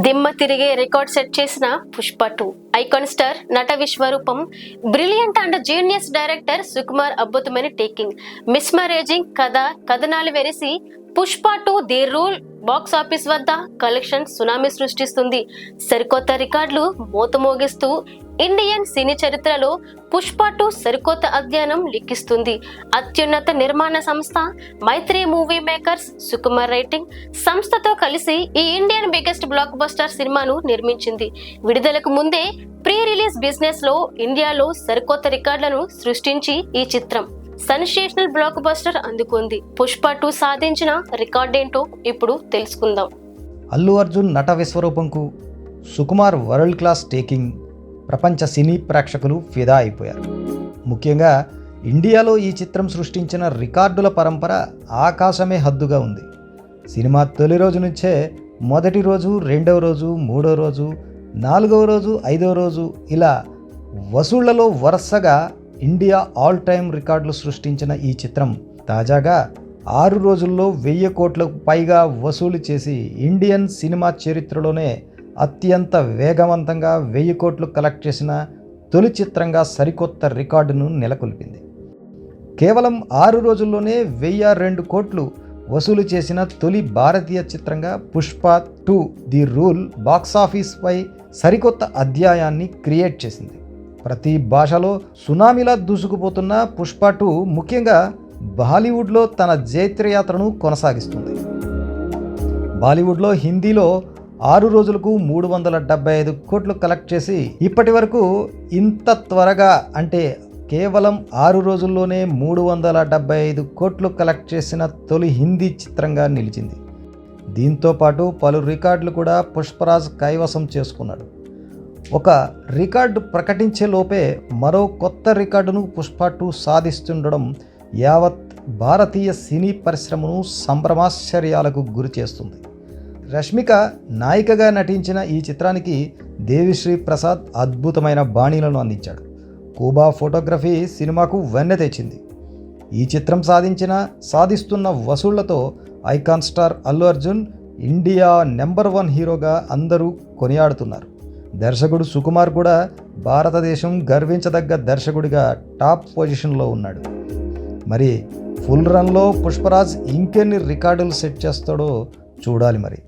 దిమ్మ తిరిగే record set చేసిన పుష్ప 2 ఐకాన్ స్టార్ నట విశ్వరూపం brilliant and genius director Sukumar అద్భుతమైన టేకింగ్ మిస్మరేజింగ్ కథనాలు వెరిసి Pushpa 2 the rule box office వద్ద కలెక్షన్ సునామీ సృష్టిస్తుంది. సరికొత్త రికార్డులు మోతమోగిస్తూ ఇండియన్ సినీ చరిత్రలో పుష్ప 2 సరికొత్త అధ్యయనం లిఖిస్తుంది. అత్యున్నత నిర్మాణ సంస్థ మైత్రి మూవీ మేకర్స్ సుకుమార్ రైటింగ్ సంస్థతో కలిసి ఈ ఇండియన్ బిగ్గెస్ట్ బ్లాక్ బస్టర్ సినిమాను నిర్మించింది. విడుదలకు ముందే ప్రీ రిలీజ్ బిజినెస్ లో ఇండియాలో సరికొత్త రికార్డులను సృష్టించి ఈ చిత్రం సెన్సేషనల్ బ్లాక్ బస్టర్ అందుకుంది. పుష్ప 2 సాధించిన రికార్డేంటో ఇప్పుడు తెలుసుకుందాం. అల్లు అర్జున్ నట విశ్వరూపంకు సుకుమార్ వరల్డ్ క్లాస్ టేకింగ్ ప్రపంచ సినీ ప్రేక్షకులు ఫిదా అయిపోయారు. ముఖ్యంగా ఇండియాలో ఈ చిత్రం సృష్టించిన రికార్డుల పరంపర ఆకాశమే హద్దుగా ఉంది. సినిమా తొలి రోజు నుంచే మొదటి రోజు, రెండవ రోజు, మూడవ రోజు, నాలుగవ రోజు, ఐదవ రోజు ఇలా వసూళ్లలో వరుసగా ఇండియా ఆల్ టైమ్ రికార్డులు సృష్టించిన ఈ చిత్రం తాజాగా 6 రోజుల్లో 1000 కోట్లకు పైగా వసూలు చేసి ఇండియన్ సినిమా చరిత్రలోనే అత్యంత వేగవంతంగా 1000 కోట్లు కలెక్ట్ చేసిన తొలి చిత్రంగా సరికొత్త రికార్డును నెలకొల్పింది. కేవలం 6 రోజుల్లోనే 1002 కోట్లు వసూలు చేసిన తొలి భారతీయ చిత్రంగా పుష్ప 2 ది రూల్ బాక్సాఫీస్పై సరికొత్త అధ్యాయాన్ని క్రియేట్ చేసింది. ప్రతి భాషలో సునామీలా దూసుకుపోతున్న పుష్ప 2 ముఖ్యంగా బాలీవుడ్లో తన జైత్రయాత్రను కొనసాగిస్తుంది. బాలీవుడ్లో హిందీలో 6 రోజులకు 375 కోట్లు కలెక్ట్ చేసి ఇప్పటి వరకు ఇంత త్వరగా అంటే కేవలం 6 రోజుల్లోనే 375 కోట్లు కలెక్ట్ చేసిన తొలి హిందీ చిత్రంగా నిలిచింది. దీంతో పాటు పలు రికార్డులు కూడా పుష్పరాజ్ కైవసం చేసుకున్నాడు. ఒక రికార్డు ప్రకటించే లోపే మరో కొత్త రికార్డును పుష్ప 2 సాధిస్తుండడం యావత్ భారతీయ సినీ పరిశ్రమను సంభ్రమాశ్చర్యాలకు గురి చేస్తుంది. రష్మిక నాయికగా నటించిన ఈ చిత్రానికి దేవిశ్రీ ప్రసాద్ అద్భుతమైన బాణీలను అందించాడు. కూబా ఫోటోగ్రఫీ సినిమాకు వెన్నె తెచ్చింది. ఈ చిత్రం సాధిస్తున్న వసూళ్లతో icon star Allu Arjun India number 1 హీరోగా అందరూ కొనియాడుతున్నారు. దర్శకుడు సుకుమార్ కూడా భారతదేశం గర్వించదగ్గ దర్శకుడిగా టాప్ పొజిషన్లో ఉన్నాడు. మరి ఫుల్ రన్లో పుష్పరాజ్ ఇంకెన్ని రికార్డులు సెట్ చేస్తాడో చూడాలి మరి.